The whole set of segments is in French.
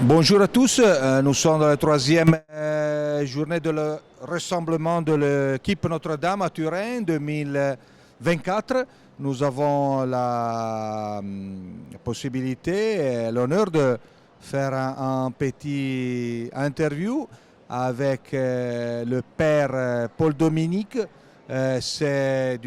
Bonjour à tous, nous sommes dans la troisième journée de le rassemblement de l'équipe Notre-Dame à Turin 2024. Nous avons la possibilité et l'honneur de faire un petit interview avec le père Paul Dominique. C'est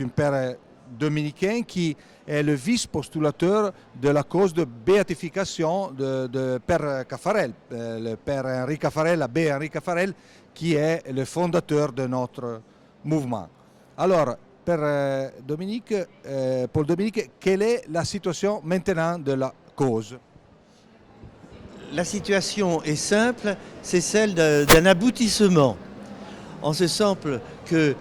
un père dominicain qui est le vice-postulateur de la cause de béatification de Père Caffarel, le Père Henri Caffarel, l'abbé Henri Caffarel, qui est le fondateur de notre mouvement. Alors, Père Dominique, Paul Dominique, quelle est la situation maintenant de la cause? La situation est simple, c'est celle d'un aboutissement. En ce simple que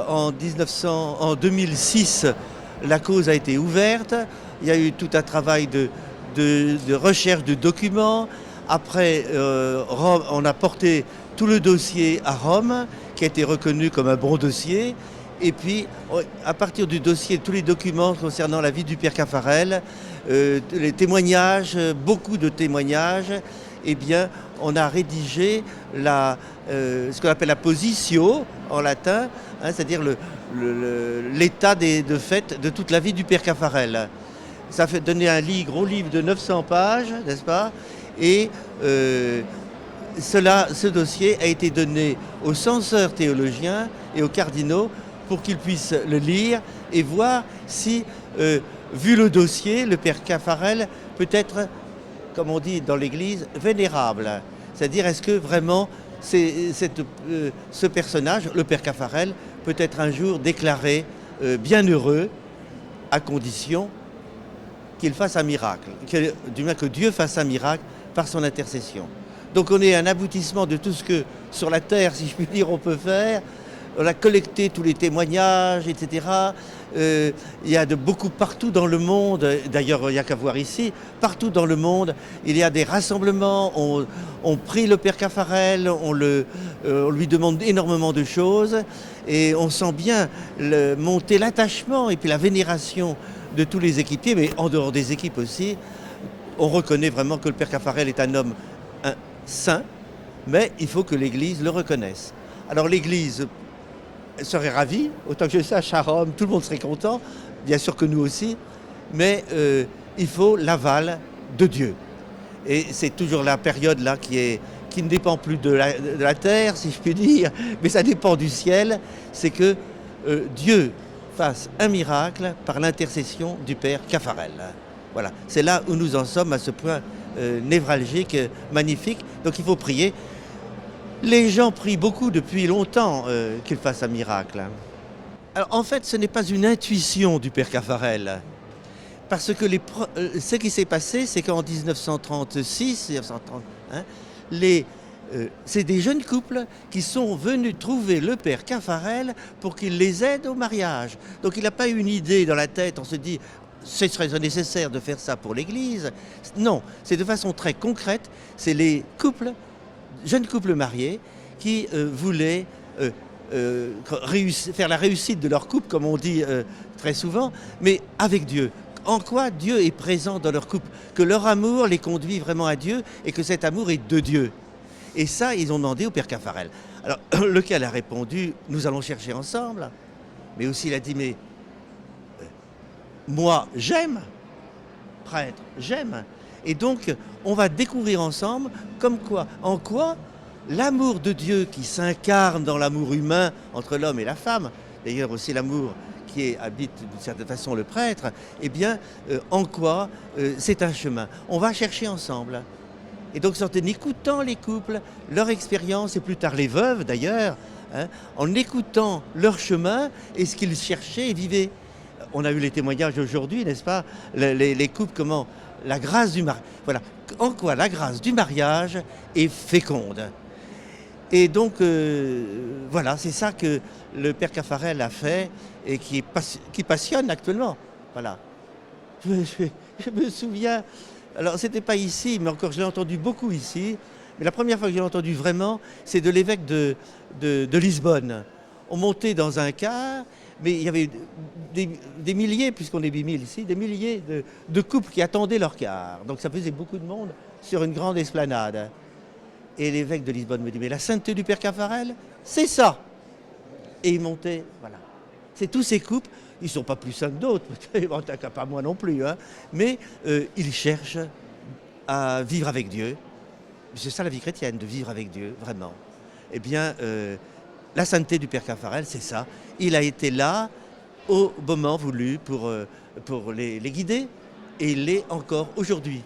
en 2006, la cause a été ouverte, il y a eu tout un travail de recherche de documents. Après, Rome, on a porté tout le dossier à Rome, qui a été reconnu comme un bon dossier. Et puis, à partir du dossier, tous les documents concernant la vie du Père Caffarel, les témoignages, beaucoup de témoignages, eh bien, on a rédigé ce qu'on appelle la positio en latin, hein, c'est-à-dire l'état de fait de toute la vie du Père Caffarel. Ça fait donner un gros livre de 900 pages, n'est-ce pas? Et ce dossier a été donné aux censeurs théologiens et aux cardinaux pour qu'ils puissent le lire et voir si, vu le dossier, le Père Caffarel peut être, comme on dit dans l'Église, vénérable. C'est-à-dire, est-ce que vraiment ce personnage, le Père Caffarel, peut être un jour déclaré bienheureux, à condition qu'il fasse un miracle, du moins que Dieu fasse un miracle par son intercession. Donc on est un aboutissement de tout ce que sur la terre, si je puis dire, on peut faire. On a collecté tous les témoignages, etc. Il y a beaucoup partout dans le monde, d'ailleurs il n'y a qu'à voir ici, partout dans le monde, il y a des rassemblements, on prie le Père Caffarel, on lui demande énormément de choses et on sent bien monter l'attachement et puis la vénération de tous les équipiers, mais en dehors des équipes aussi. On reconnaît vraiment que le Père Caffarel est un homme saint, mais il faut que l'Église le reconnaisse. Alors l'Église serait ravie, autant que je sache à Rome, tout le monde serait content, bien sûr que nous aussi, mais il faut l'aval de Dieu. Et c'est toujours la période là qui ne dépend plus de la terre, si je puis dire, mais ça dépend du ciel, c'est que Dieu fasse un miracle par l'intercession du Père Caffarel. Voilà, c'est là où nous en sommes à ce point névralgique, magnifique, donc il faut prier. Les gens prient beaucoup depuis longtemps qu'il fasse un miracle. Alors, en fait, ce n'est pas une intuition du Père Caffarel. Parce que ce qui s'est passé, c'est qu'en 1936, hein, c'est des jeunes couples qui sont venus trouver le Père Caffarel pour qu'il les aide au mariage. Donc il n'a pas eu une idée dans la tête, on se dit ce serait nécessaire de faire ça pour l'Église. Non, c'est de façon très concrète, c'est les jeunes couples mariés qui voulaient faire la réussite de leur couple, comme on dit très souvent, mais avec Dieu. En quoi Dieu est présent dans leur couple, que leur amour les conduit vraiment à Dieu et que cet amour est de Dieu. Et ça, ils ont demandé au Père Caffarel. Alors, lequel a répondu, nous allons chercher ensemble. Mais aussi, il a dit, mais moi, j'aime, prêtre, j'aime. Et donc, on va découvrir ensemble en quoi l'amour de Dieu qui s'incarne dans l'amour humain entre l'homme et la femme, d'ailleurs aussi l'amour qui habite d'une certaine façon le prêtre, eh bien, en quoi c'est un chemin. On va chercher ensemble. Et donc, en écoutant les couples, leur expérience, et plus tard les veuves d'ailleurs, hein, en écoutant leur chemin et ce qu'ils cherchaient et vivaient. On a eu les témoignages aujourd'hui, n'est-ce pas? Les couples, comment la grâce du mariage. Voilà. En quoi la grâce du mariage est féconde. Et donc, voilà, c'est ça que le Père Caffarel a fait et qui passionne actuellement. Voilà. Je me souviens, alors c'était pas ici, mais encore je l'ai entendu beaucoup ici, mais la première fois que j'ai entendu vraiment, c'est de l'évêque de Lisbonne. On montait dans un car, mais il y avait des milliers, puisqu'on est 8000 ici, des milliers de couples qui attendaient leur car. Donc ça faisait beaucoup de monde sur une grande esplanade. Et l'évêque de Lisbonne me dit, mais la sainteté du Père Caffarel, c'est ça. Et il montait, voilà. C'est tous ces couples, ils ne sont pas plus saints que d'autres, pas moi non plus, hein, mais ils cherchent à vivre avec Dieu. C'est ça la vie chrétienne, de vivre avec Dieu, vraiment. Eh bien, la sainteté du Père Caffarel, c'est ça. Il a été là au moment voulu pour les guider, et il l'est encore aujourd'hui.